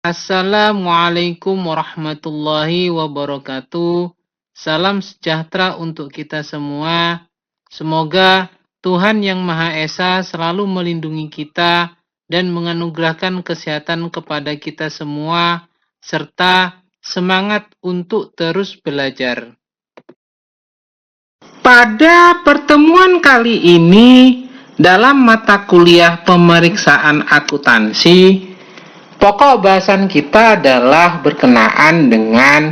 Assalamualaikum warahmatullahi wabarakatuh. Salam sejahtera untuk kita semua. Semoga Tuhan Yang Maha Esa selalu melindungi kita dan menganugerahkan kesehatan kepada kita semua, serta semangat untuk terus belajar. Pada pertemuan kali ini, dalam mata kuliah pemeriksaan akuntansi, pokok bahasan kita adalah berkenaan dengan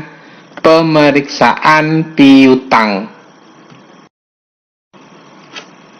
pemeriksaan piutang.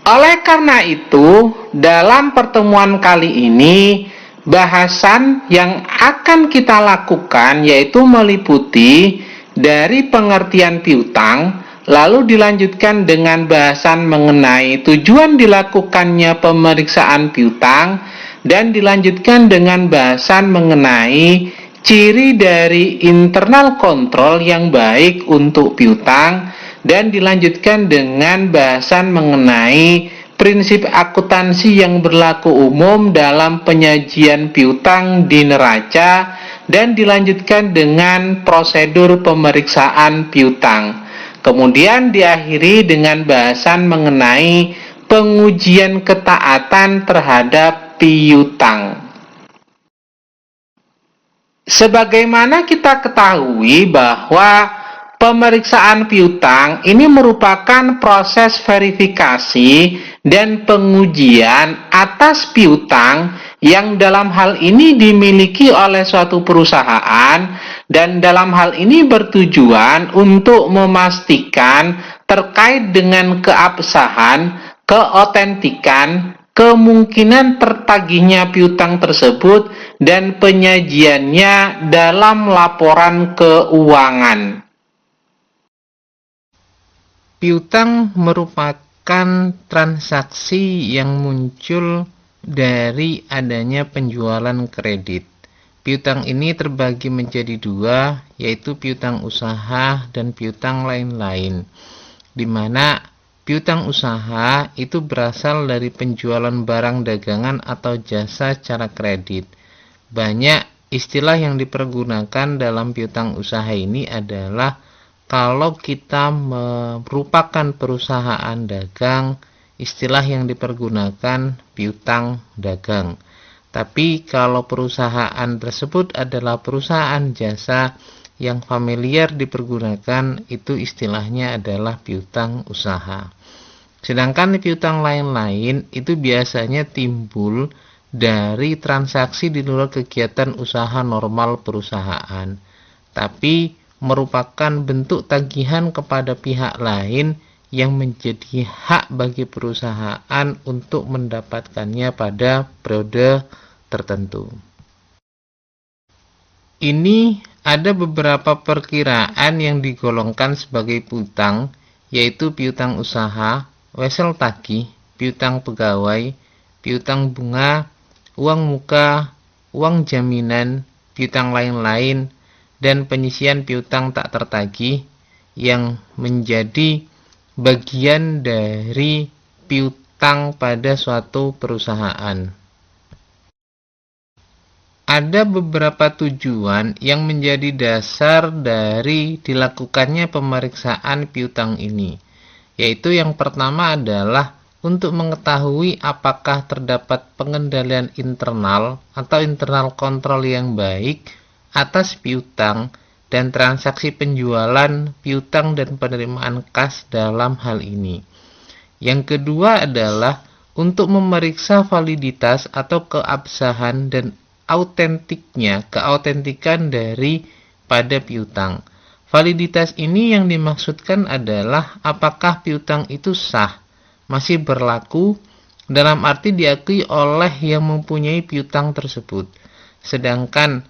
Oleh karena itu, dalam pertemuan kali ini, bahasan yang akan kita lakukan yaitu meliputi dari pengertian piutang, lalu dilanjutkan dengan bahasan mengenai tujuan dilakukannya pemeriksaan piutang, dan dilanjutkan dengan bahasan mengenai ciri dari internal kontrol yang baik untuk piutang, dan dilanjutkan dengan bahasan mengenai prinsip akuntansi yang berlaku umum dalam penyajian piutang di neraca, dan dilanjutkan dengan prosedur pemeriksaan piutang. Kemudian diakhiri dengan bahasan mengenai pengujian ketaatan terhadap piutang. Sebagaimana kita ketahui bahwa pemeriksaan piutang ini merupakan proses verifikasi dan pengujian atas piutang yang dalam hal ini dimiliki oleh suatu perusahaan, dan dalam hal ini bertujuan untuk memastikan terkait dengan keabsahan, keotentikan, kemungkinan tertagihnya piutang tersebut, dan penyajiannya dalam laporan keuangan. Piutang merupakan transaksi yang muncul dari adanya penjualan kredit. Piutang ini terbagi menjadi dua, yaitu piutang usaha dan piutang lain-lain, di mana piutang usaha itu berasal dari penjualan barang dagangan atau jasa secara kredit. Banyak istilah yang dipergunakan dalam piutang usaha ini adalah kalau kita merupakan perusahaan dagang, istilah yang dipergunakan piutang dagang. Tapi kalau perusahaan tersebut adalah perusahaan jasa, yang familiar dipergunakan itu istilahnya adalah piutang usaha. Sedangkan piutang lain-lain itu biasanya timbul dari transaksi di luar kegiatan usaha normal perusahaan, tapi merupakan bentuk tagihan kepada pihak lain yang menjadi hak bagi perusahaan untuk mendapatkannya pada periode tertentu. Ini ada beberapa perkiraan yang digolongkan sebagai piutang, yaitu piutang usaha, wesel tagih, piutang pegawai, piutang bunga, uang muka, uang jaminan, piutang lain-lain, dan penyisian piutang tak tertagih yang menjadi bagian dari piutang pada suatu perusahaan. Ada beberapa tujuan yang menjadi dasar dari dilakukannya pemeriksaan piutang ini, yaitu yang pertama adalah untuk mengetahui apakah terdapat pengendalian internal atau internal kontrol yang baik atas piutang dan transaksi penjualan piutang dan penerimaan kas dalam hal ini. Yang kedua adalah untuk memeriksa validitas atau keabsahan dan keautentikan dari pada piutang. Validitas ini yang dimaksudkan adalah apakah piutang itu sah, masih berlaku, dalam arti diakui oleh yang mempunyai piutang tersebut. Sedangkan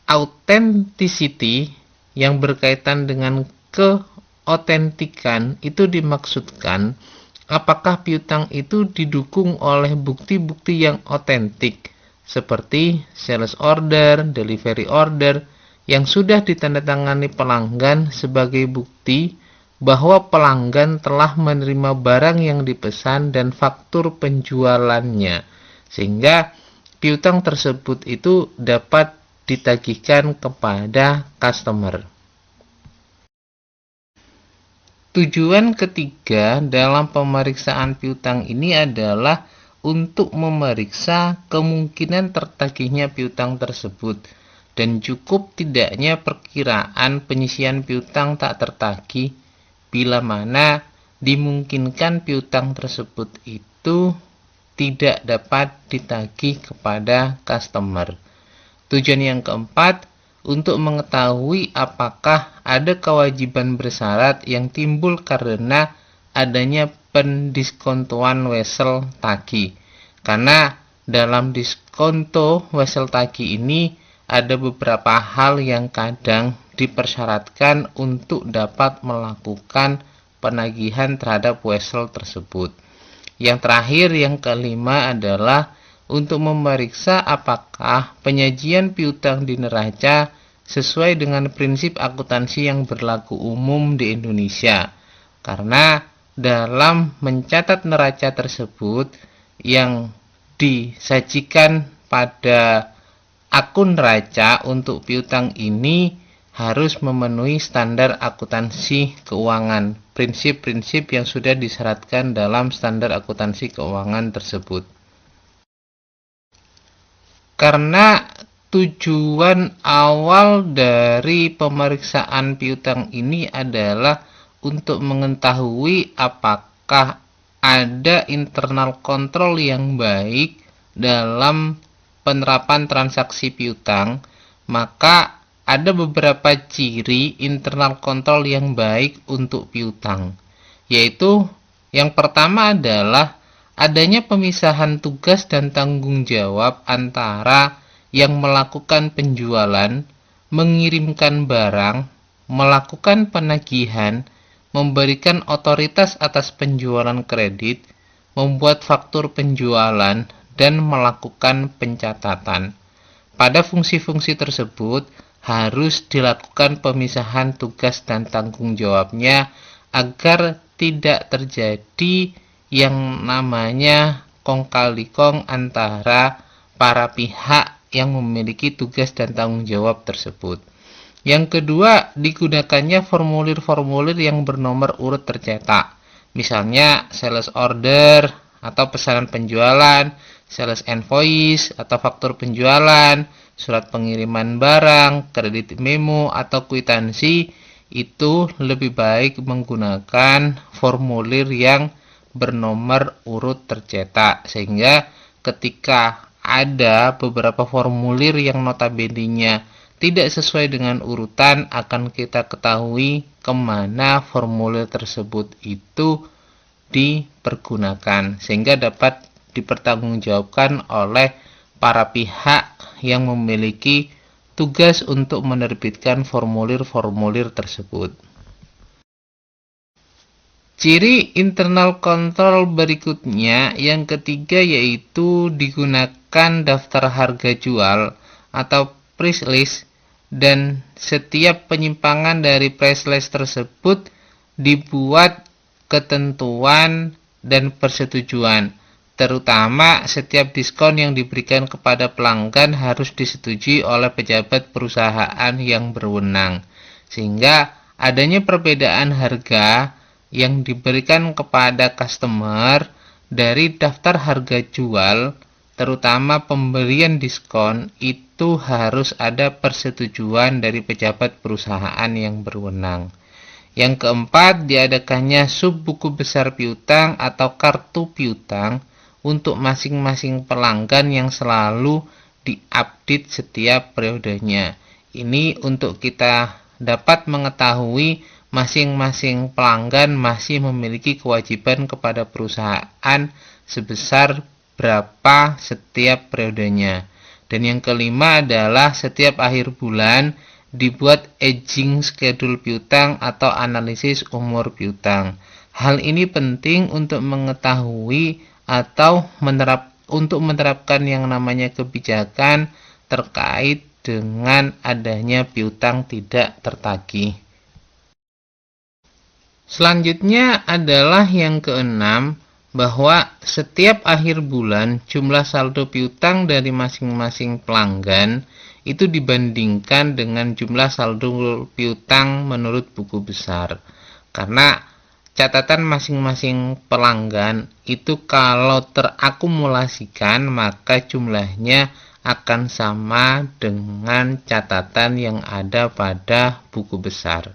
authenticity yang berkaitan dengan keotentikan itu dimaksudkan apakah piutang itu didukung oleh bukti-bukti yang otentik seperti sales order, delivery order yang sudah ditandatangani pelanggan sebagai bukti bahwa pelanggan telah menerima barang yang dipesan dan faktur penjualannya, sehingga piutang tersebut itu dapat ditagihkan kepada customer. Tujuan ketiga dalam pemeriksaan piutang ini adalah untuk memeriksa kemungkinan tertagihnya piutang tersebut dan cukup tidaknya perkiraan penyisihan piutang tak tertagih bila mana dimungkinkan piutang tersebut itu tidak dapat ditagih kepada customer. Tujuan yang keempat, untuk mengetahui apakah ada kewajiban bersyarat yang timbul karena adanya pendiskontoan wesel tagih. Karena dalam diskonto wesel tagih ini ada beberapa hal yang kadang dipersyaratkan untuk dapat melakukan penagihan terhadap wesel tersebut. Yang terakhir, yang kelima adalah untuk memeriksa apakah penyajian piutang di neraca sesuai dengan prinsip akuntansi yang berlaku umum di Indonesia. Karena dalam mencatat neraca tersebut yang disajikan pada akun neraca untuk piutang ini harus memenuhi standar akuntansi keuangan, prinsip-prinsip yang sudah disyaratkan dalam standar akuntansi keuangan tersebut. Karena tujuan awal dari pemeriksaan piutang ini adalah untuk mengetahui apakah ada internal kontrol yang baik dalam penerapan transaksi piutang, maka ada beberapa ciri internal kontrol yang baik untuk piutang, yaitu yang pertama adalah adanya pemisahan tugas dan tanggung jawab antara yang melakukan penjualan, mengirimkan barang, melakukan penagihan, memberikan otoritas atas penjualan kredit, membuat faktur penjualan, dan melakukan pencatatan. Pada fungsi-fungsi tersebut harus dilakukan pemisahan tugas dan tanggung jawabnya agar tidak terjadi yang namanya kong kali kong antara para pihak yang memiliki tugas dan tanggung jawab tersebut. Yang kedua, digunakannya formulir-formulir yang bernomor urut tercetak. Misalnya sales order atau pesanan penjualan, sales invoice atau faktur penjualan, surat pengiriman barang, kredit memo atau kwitansi. Itu lebih baik menggunakan formulir yang bernomor urut tercetak, sehingga ketika ada beberapa formulir yang notabene-nya tidak sesuai dengan urutan, akan kita ketahui kemana formulir tersebut itu dipergunakan, sehingga dapat dipertanggungjawabkan oleh para pihak yang memiliki tugas untuk menerbitkan formulir-formulir tersebut. Ciri internal kontrol berikutnya yang ketiga yaitu digunakan daftar harga jual atau price list, dan setiap penyimpangan dari price list tersebut dibuat ketentuan dan persetujuan. Terutama setiap diskon yang diberikan kepada pelanggan harus disetujui oleh pejabat perusahaan yang berwenang, sehingga adanya perbedaan harga yang diberikan kepada customer dari daftar harga jual, terutama pemberian diskon, itu harus ada persetujuan dari pejabat perusahaan yang berwenang. Yang keempat, diadakannya sub buku besar piutang atau kartu piutang untuk masing-masing pelanggan yang selalu diupdate setiap periodenya. Ini untuk kita dapat mengetahui masing-masing pelanggan masih memiliki kewajiban kepada perusahaan sebesar berapa setiap periodenya. Dan yang kelima adalah setiap akhir bulan dibuat aging schedule piutang atau analisis umur piutang. Hal ini penting untuk mengetahui atau menerapkan yang namanya kebijakan terkait dengan adanya piutang tidak tertagih. Selanjutnya adalah yang keenam, bahwa setiap akhir bulan jumlah saldo piutang dari masing-masing pelanggan itu dibandingkan dengan jumlah saldo piutang menurut buku besar. Karena catatan masing-masing pelanggan itu kalau terakumulasikan maka jumlahnya akan sama dengan catatan yang ada pada buku besar.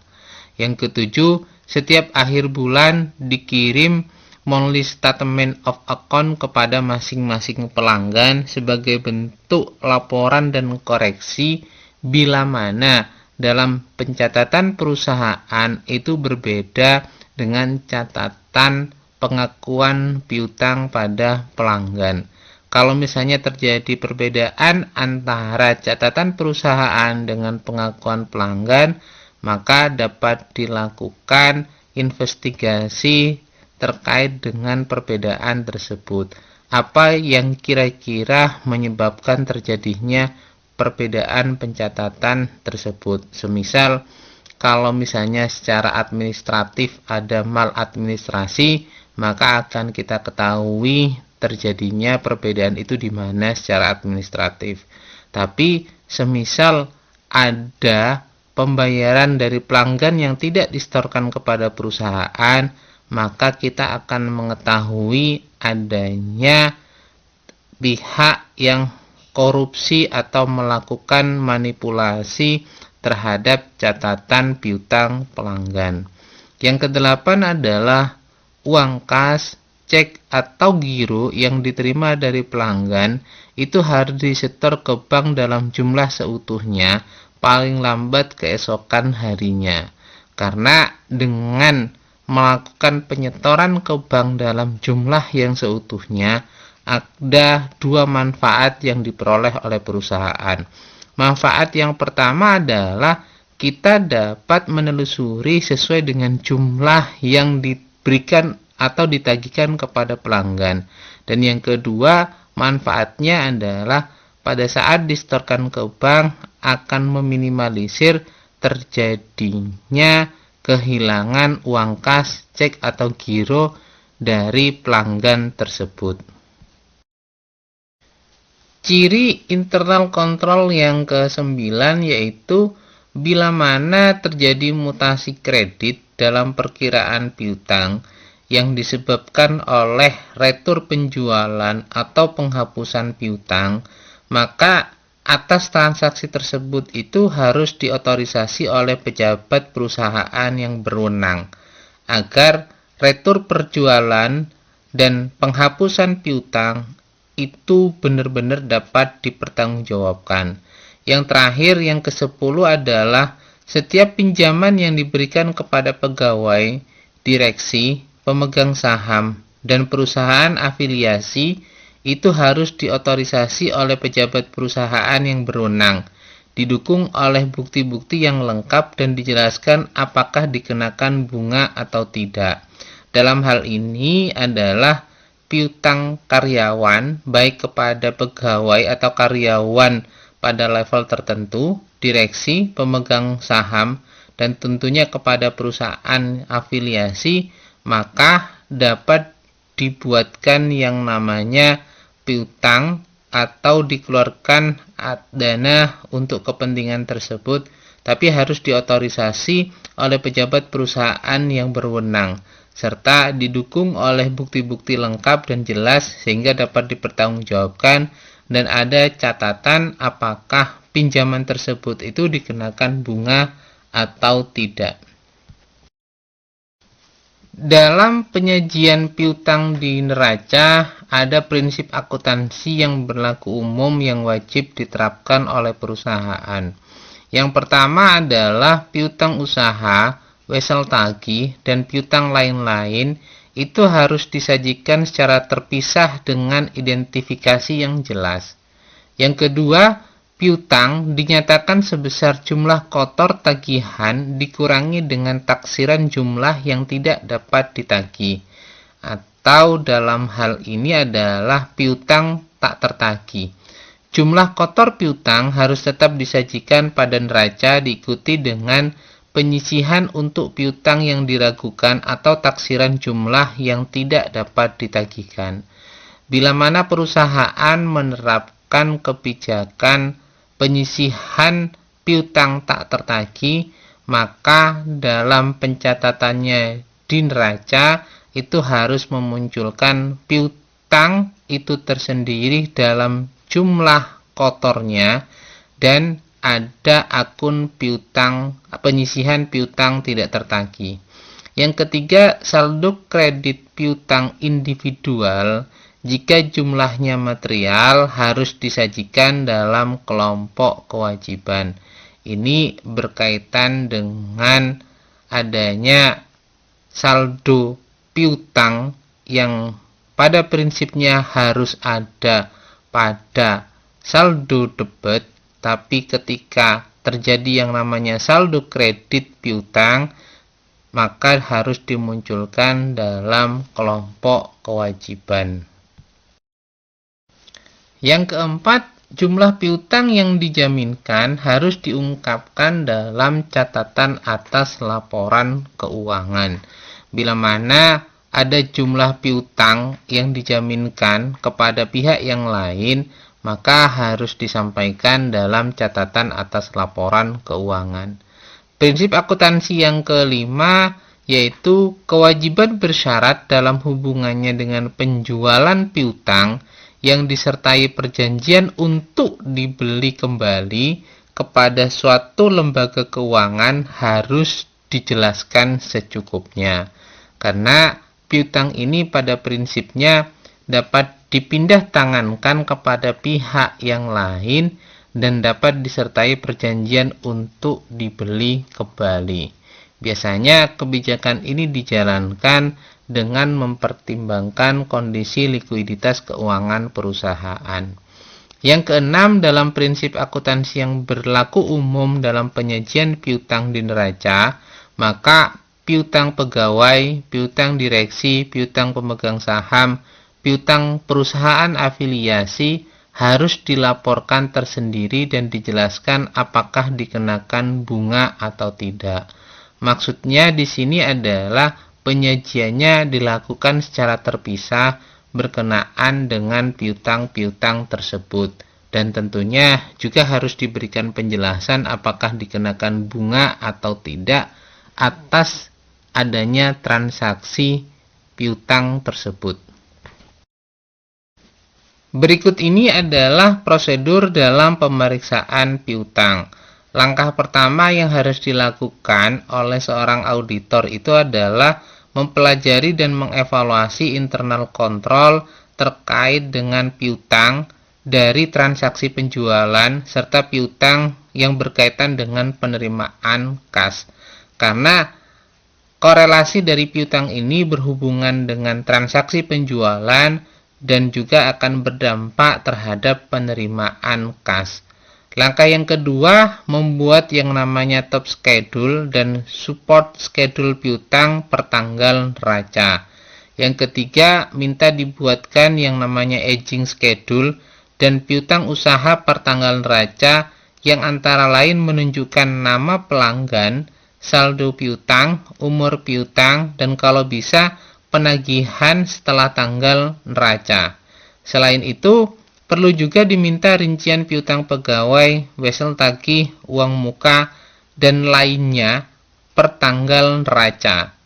Yang ketujuh, setiap akhir bulan dikirim monthly statement of account kepada masing-masing pelanggan sebagai bentuk laporan dan koreksi bila mana dalam pencatatan perusahaan itu berbeda dengan catatan pengakuan piutang pada pelanggan. Kalau misalnya terjadi perbedaan antara catatan perusahaan dengan pengakuan pelanggan, maka dapat dilakukan investigasi terkait dengan perbedaan tersebut. Apa yang kira-kira menyebabkan terjadinya perbedaan pencatatan tersebut? Semisal, kalau misalnya secara administratif ada maladministrasi, maka akan kita ketahui terjadinya perbedaan itu di mana secara administratif. Tapi semisal ada pembayaran dari pelanggan yang tidak disetorkan kepada perusahaan, maka kita akan mengetahui adanya pihak yang korupsi atau melakukan manipulasi terhadap catatan piutang pelanggan. Yang kedelapan adalah uang kas, cek atau giro yang diterima dari pelanggan itu harus disetor ke bank dalam jumlah seutuhnya paling lambat keesokan harinya. Karena dengan melakukan penyetoran ke bank dalam jumlah yang seutuhnya, ada dua manfaat yang diperoleh oleh perusahaan. Manfaat yang pertama adalah kita dapat menelusuri sesuai dengan jumlah yang diberikan atau ditagihkan kepada pelanggan. Dan yang kedua, manfaatnya adalah pada saat disetorkan ke bank akan meminimalisir terjadinya kehilangan uang kas, cek atau giro dari pelanggan tersebut. Ciri internal control yang ke-9 yaitu bila mana terjadi mutasi kredit dalam perkiraan piutang yang disebabkan oleh retur penjualan atau penghapusan piutang, maka atas transaksi tersebut itu harus diotorisasi oleh pejabat perusahaan yang berwenang agar retur penjualan dan penghapusan piutang itu benar-benar dapat dipertanggungjawabkan. Yang terakhir, yang ke-10 adalah setiap pinjaman yang diberikan kepada pegawai, direksi, pemegang saham, dan perusahaan afiliasi itu harus diotorisasi oleh pejabat perusahaan yang berwenang, didukung oleh bukti-bukti yang lengkap dan dijelaskan apakah dikenakan bunga atau tidak. Dalam hal ini adalah piutang karyawan, baik kepada pegawai atau karyawan pada level tertentu, direksi, pemegang saham, dan tentunya kepada perusahaan afiliasi, maka dapat dibuatkan yang namanya piutang atau dikeluarkan dana untuk kepentingan tersebut, tapi harus diotorisasi oleh pejabat perusahaan yang berwenang serta didukung oleh bukti-bukti lengkap dan jelas sehingga dapat dipertanggungjawabkan dan ada catatan apakah pinjaman tersebut itu dikenakan bunga atau tidak. Dalam penyajian piutang di neraca, ada prinsip akuntansi yang berlaku umum yang wajib diterapkan oleh perusahaan. Yang pertama adalah piutang usaha, wesel tagih, dan piutang lain-lain itu harus disajikan secara terpisah dengan identifikasi yang jelas. Yang kedua, piutang dinyatakan sebesar jumlah kotor tagihan dikurangi dengan taksiran jumlah yang tidak dapat ditagih, atau dalam hal ini adalah piutang tak tertagih. Jumlah kotor piutang harus tetap disajikan pada neraca diikuti dengan penyisihan untuk piutang yang diragukan atau taksiran jumlah yang tidak dapat ditagihkan. Bila mana perusahaan menerapkan kebijakan penyisihan piutang tak tertagih, maka dalam pencatatannya di neraca itu harus memunculkan piutang itu tersendiri dalam jumlah kotornya dan ada akun piutang, penyisihan piutang tidak tertagih. Yang ketiga, saldo kredit piutang individual jika jumlahnya material harus disajikan dalam kelompok kewajiban. Ini berkaitan dengan adanya saldo piutang yang pada prinsipnya harus ada pada saldo debit, tapi ketika terjadi yang namanya saldo kredit piutang, maka harus dimunculkan dalam kelompok kewajiban. Yang keempat, jumlah piutang yang dijaminkan harus diungkapkan dalam catatan atas laporan keuangan. Bila mana ada jumlah piutang yang dijaminkan kepada pihak yang lain, maka harus disampaikan dalam catatan atas laporan keuangan. Prinsip akuntansi yang kelima yaitu kewajiban bersyarat dalam hubungannya dengan penjualan piutang yang disertai perjanjian untuk dibeli kembali kepada suatu lembaga keuangan harus dijelaskan secukupnya. Karena piutang ini pada prinsipnya dapat dipindah tangankan kepada pihak yang lain dan dapat disertai perjanjian untuk dibeli kembali. Biasanya kebijakan ini dijalankan dengan mempertimbangkan kondisi likuiditas keuangan perusahaan. Yang keenam, dalam prinsip akuntansi yang berlaku umum dalam penyajian piutang di neraca, maka piutang pegawai, piutang direksi, piutang pemegang saham, piutang perusahaan afiliasi harus dilaporkan tersendiri dan dijelaskan apakah dikenakan bunga atau tidak. Maksudnya di sini adalah penyajiannya dilakukan secara terpisah berkenaan dengan piutang-piutang tersebut. Dan tentunya juga harus diberikan penjelasan apakah dikenakan bunga atau tidak atas adanya transaksi piutang tersebut. Berikut ini adalah prosedur dalam pemeriksaan piutang. Langkah pertama yang harus dilakukan oleh seorang auditor itu adalah mempelajari dan mengevaluasi internal kontrol terkait dengan piutang dari transaksi penjualan serta piutang yang berkaitan dengan penerimaan kas. Karena korelasi dari piutang ini berhubungan dengan transaksi penjualan dan juga akan berdampak terhadap penerimaan kas. Langkah yang kedua, membuat yang namanya top schedule dan support schedule piutang per tanggal neraca. Yang ketiga, minta dibuatkan yang namanya aging schedule dan piutang usaha per tanggal neraca yang antara lain menunjukkan nama pelanggan, saldo piutang, umur piutang, dan kalau bisa penagihan setelah tanggal neraca. Selain itu, perlu juga diminta rincian piutang pegawai, wesel tagih, uang muka, dan lainnya per tanggal neraca.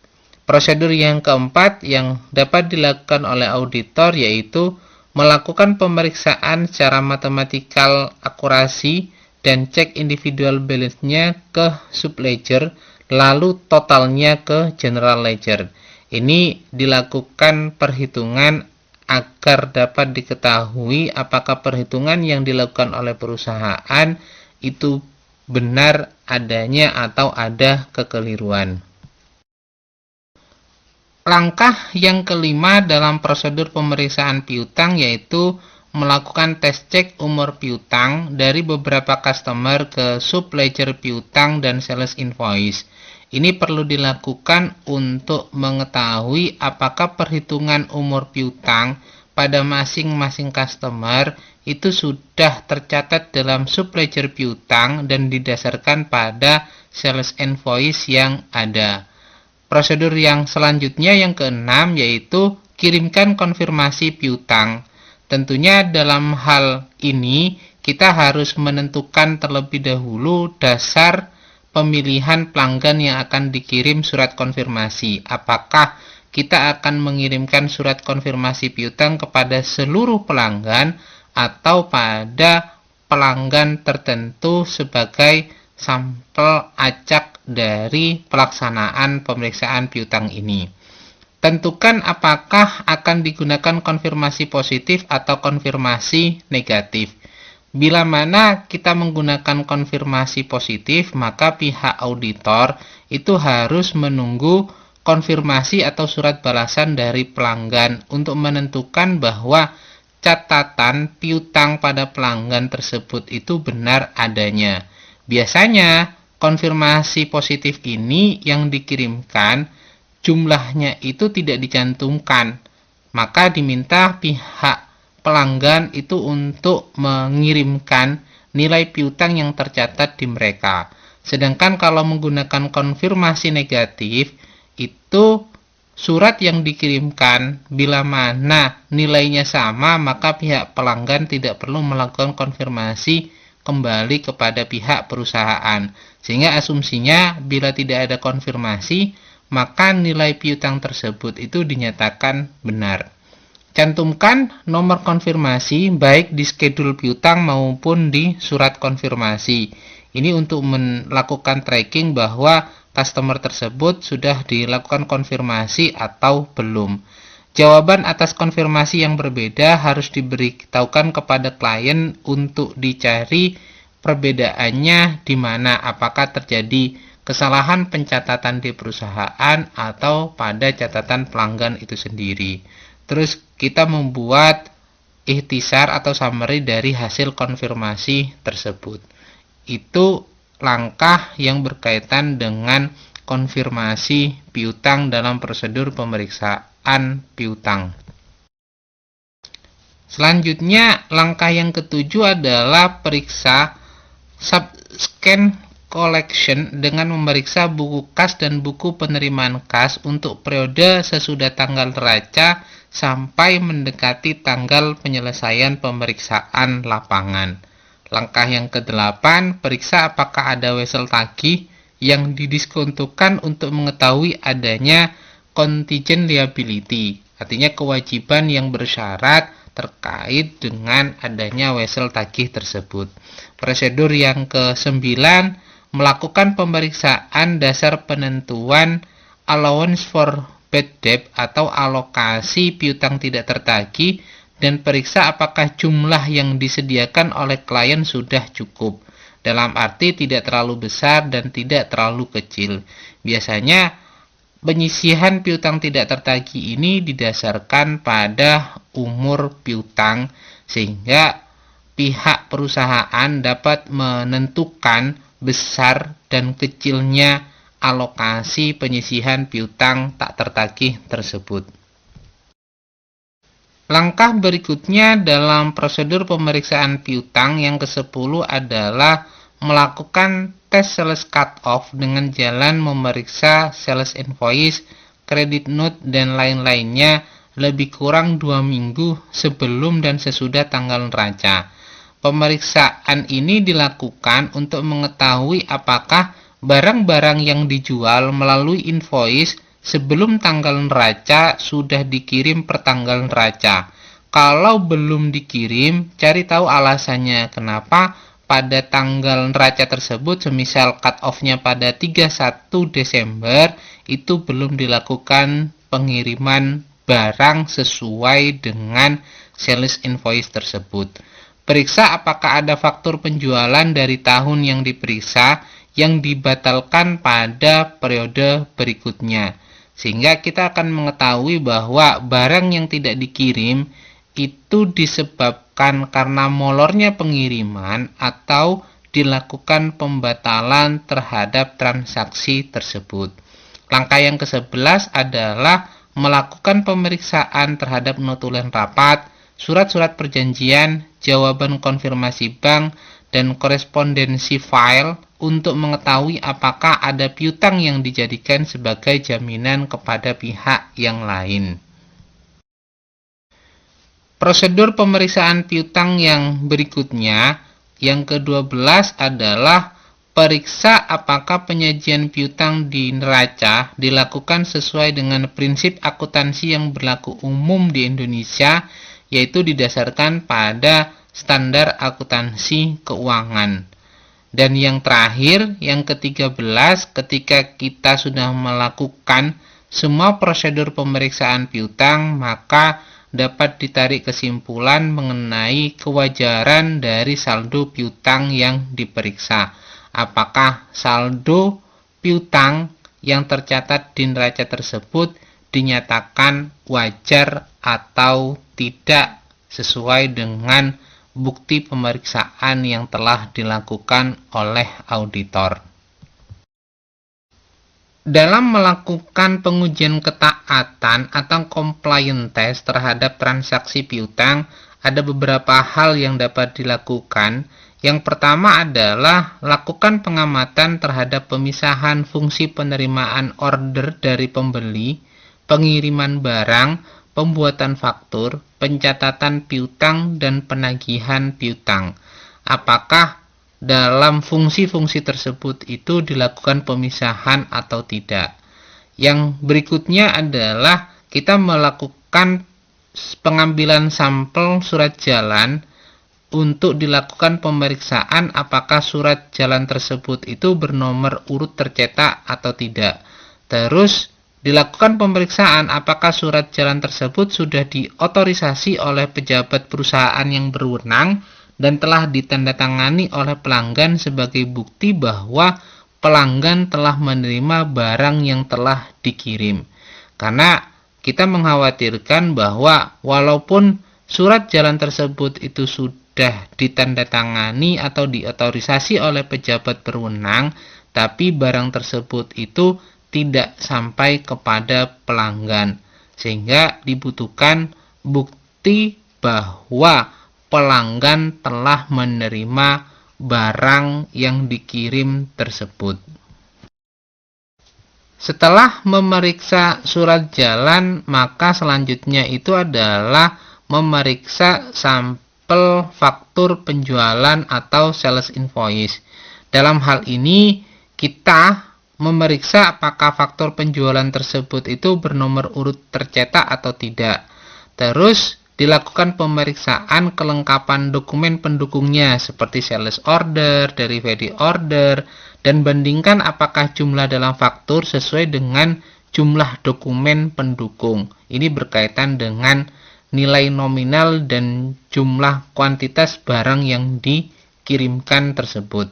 Prosedur yang keempat yang dapat dilakukan oleh auditor yaitu melakukan pemeriksaan secara matematikal akurasi dan cek individual balance-nya ke subledger, lalu totalnya ke general ledger. Ini dilakukan perhitungan agar dapat diketahui apakah perhitungan yang dilakukan oleh perusahaan itu benar adanya atau ada kekeliruan. Langkah yang kelima dalam prosedur pemeriksaan piutang yaitu melakukan tes cek umur piutang dari beberapa customer ke subledger piutang dan sales invoice. Ini perlu dilakukan untuk mengetahui apakah perhitungan umur piutang pada masing-masing customer itu sudah tercatat dalam subledger piutang dan didasarkan pada sales invoice yang ada. Prosedur yang selanjutnya yang keenam yaitu kirimkan konfirmasi piutang. Tentunya dalam hal ini kita harus menentukan terlebih dahulu dasar pemilihan pelanggan yang akan dikirim surat konfirmasi. Apakah kita akan mengirimkan surat konfirmasi piutang kepada seluruh pelanggan atau pada pelanggan tertentu sebagai sampel acak dari pelaksanaan pemeriksaan piutang ini. Tentukan apakah akan digunakan konfirmasi positif atau konfirmasi negatif. Bila mana kita menggunakan konfirmasi positif, maka pihak auditor itu harus menunggu konfirmasi atau surat balasan dari pelanggan untuk menentukan bahwa catatan piutang pada pelanggan tersebut itu benar adanya. Biasanya konfirmasi positif ini yang dikirimkan jumlahnya itu tidak dicantumkan, maka diminta pihak pelanggan itu untuk mengirimkan nilai piutang yang tercatat di mereka. Sedangkan kalau menggunakan konfirmasi negatif, itu surat yang dikirimkan bila mana nilainya sama, maka pihak pelanggan tidak perlu melakukan konfirmasi kembali kepada pihak perusahaan. Sehingga asumsinya bila tidak ada konfirmasi, maka nilai piutang tersebut itu dinyatakan benar. Cantumkan nomor konfirmasi baik di skedul piutang maupun di surat konfirmasi. Ini untuk melakukan tracking bahwa customer tersebut sudah dilakukan konfirmasi atau belum. Jawaban atas konfirmasi yang berbeda harus diberitahukan kepada klien untuk dicari perbedaannya di mana, apakah terjadi kesalahan pencatatan di perusahaan atau pada catatan pelanggan itu sendiri. Terus kita membuat ikhtisar atau summary dari hasil konfirmasi tersebut. Itu langkah yang berkaitan dengan konfirmasi piutang dalam prosedur pemeriksaan piutang. Selanjutnya, langkah yang ketujuh adalah periksa scan collection dengan memeriksa buku kas dan buku penerimaan kas untuk periode sesudah tanggal neraca sampai mendekati tanggal penyelesaian pemeriksaan lapangan. Langkah yang ke-8, periksa apakah ada wesel tagih yang didiskontokan untuk mengetahui adanya contingent liability, artinya kewajiban yang bersyarat terkait dengan adanya wesel tagih tersebut. Prosedur yang ke-9, melakukan pemeriksaan dasar penentuan allowance for bad debt atau alokasi piutang tidak tertagih dan periksa apakah jumlah yang disediakan oleh klien sudah cukup. Dalam arti tidak terlalu besar dan tidak terlalu kecil. Biasanya penyisihan piutang tidak tertagih ini didasarkan pada umur piutang sehingga pihak perusahaan dapat menentukan besar dan kecilnya alokasi penyisihan piutang tak tertagih tersebut. Langkah berikutnya dalam prosedur pemeriksaan piutang yang ke-10 adalah melakukan tes sales cut-off dengan jalan memeriksa sales invoice, credit note, dan lain-lainnya lebih kurang 2 minggu sebelum dan sesudah tanggal neraca. Pemeriksaan ini dilakukan untuk mengetahui apakah barang-barang yang dijual melalui invoice sebelum tanggal neraca sudah dikirim per tanggal neraca. Kalau belum dikirim, cari tahu alasannya kenapa pada tanggal neraca tersebut, semisal cut off-nya pada 31 Desember, itu belum dilakukan pengiriman barang sesuai dengan sales invoice tersebut. Periksa apakah ada faktur penjualan dari tahun yang diperiksa yang dibatalkan pada periode berikutnya. Sehingga kita akan mengetahui bahwa barang yang tidak dikirim itu disebabkan karena molornya pengiriman atau dilakukan pembatalan terhadap transaksi tersebut. Langkah yang ke-11 adalah melakukan pemeriksaan terhadap notulen rapat, surat-surat perjanjian, jawaban konfirmasi bank, dan korespondensi file untuk mengetahui apakah ada piutang yang dijadikan sebagai jaminan kepada pihak yang lain. Prosedur pemeriksaan piutang yang berikutnya Yang ke-12 adalah periksa apakah penyajian piutang di neraca dilakukan sesuai dengan prinsip akuntansi yang berlaku umum di Indonesia, yaitu didasarkan pada standar akuntansi keuangan. Dan yang terakhir, yang ke-13, ketika kita sudah melakukan semua prosedur pemeriksaan piutang, maka dapat ditarik kesimpulan mengenai kewajaran dari saldo piutang yang diperiksa. Apakah saldo piutang yang tercatat di neraca tersebut dinyatakan wajar atau tidak sesuai dengan bukti pemeriksaan yang telah dilakukan oleh auditor. Dalam melakukan pengujian ketaatan atau compliance test terhadap transaksi piutang, ada beberapa hal yang dapat dilakukan. Yang pertama adalah lakukan pengamatan terhadap pemisahan fungsi penerimaan order dari pembeli, pengiriman barang, pembuatan faktur, pencatatan piutang, dan penagihan piutang. Apakah dalam fungsi-fungsi tersebut itu dilakukan pemisahan atau tidak? Yang berikutnya adalah kita melakukan pengambilan sampel surat jalan untuk dilakukan pemeriksaan apakah surat jalan tersebut itu bernomor urut tercetak atau tidak. Terus dilakukan pemeriksaan apakah surat jalan tersebut sudah diotorisasi oleh pejabat perusahaan yang berwenang dan telah ditandatangani oleh pelanggan sebagai bukti bahwa pelanggan telah menerima barang yang telah dikirim. Karena kita mengkhawatirkan bahwa walaupun surat jalan tersebut itu sudah ditandatangani atau diotorisasi oleh pejabat berwenang, tapi barang tersebut itu tidak sampai kepada pelanggan, sehingga dibutuhkan bukti bahwa pelanggan telah menerima barang yang dikirim tersebut. Setelah memeriksa surat jalan, maka selanjutnya itu adalah memeriksa sampel faktur penjualan atau sales invoice. Dalam hal ini kita memeriksa apakah faktur penjualan tersebut itu bernomor urut tercetak atau tidak. Terus dilakukan pemeriksaan kelengkapan dokumen pendukungnya seperti sales order, derivative order, dan bandingkan apakah jumlah dalam faktur sesuai dengan jumlah dokumen pendukung. Ini berkaitan dengan nilai nominal dan jumlah kuantitas barang yang dikirimkan tersebut.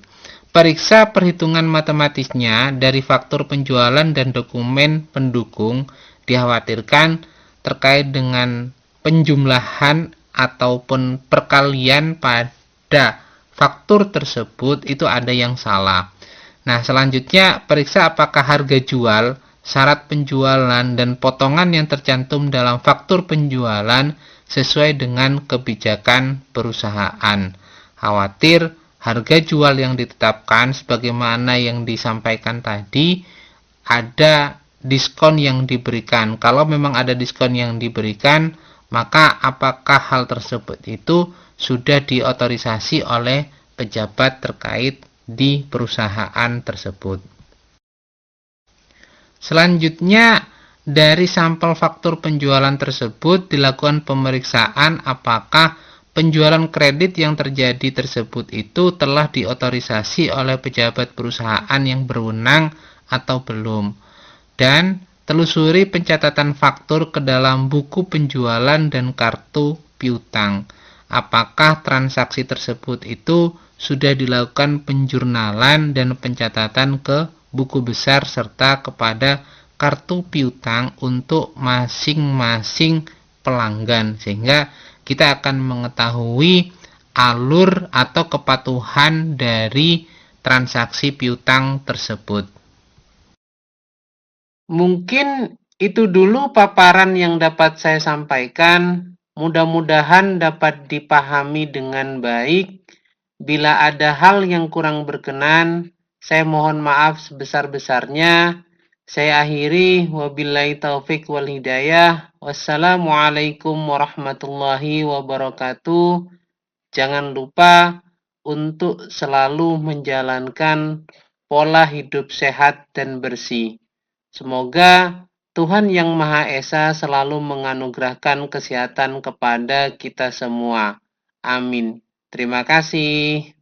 Periksa perhitungan matematisnya dari faktur penjualan dan dokumen pendukung. Dikhawatirkan terkait dengan penjumlahan ataupun perkalian pada faktur tersebut itu ada yang salah. Nah, selanjutnya periksa apakah harga jual, syarat penjualan, dan potongan yang tercantum dalam faktur penjualan sesuai dengan kebijakan perusahaan. Khawatir harga jual yang ditetapkan sebagaimana yang disampaikan tadi ada diskon yang diberikan. Kalau memang ada diskon yang diberikan, maka apakah hal tersebut itu sudah diotorisasi oleh pejabat terkait di perusahaan tersebut. Selanjutnya, dari sampel faktur penjualan tersebut dilakukan pemeriksaan apakah penjualan kredit yang terjadi tersebut itu telah diotorisasi oleh pejabat perusahaan yang berwenang atau belum. Dan telusuri pencatatan faktur ke dalam buku penjualan dan kartu piutang. Apakah transaksi tersebut itu sudah dilakukan penjurnalan dan pencatatan ke buku besar serta kepada kartu piutang untuk masing-masing pelanggan, sehingga kita akan mengetahui alur atau kepatuhan dari transaksi piutang tersebut. Mungkin itu dulu paparan yang dapat saya sampaikan. Mudah-mudahan dapat dipahami dengan baik. Bila ada hal yang kurang berkenan, saya mohon maaf sebesar-besarnya. Saya akhiri, wabillahi taufik wal hidayah. Wassalamualaikum warahmatullahi wabarakatuh. Jangan lupa untuk selalu menjalankan pola hidup sehat dan bersih. Semoga Tuhan Yang Maha Esa selalu menganugerahkan kesehatan kepada kita semua. Amin. Terima kasih.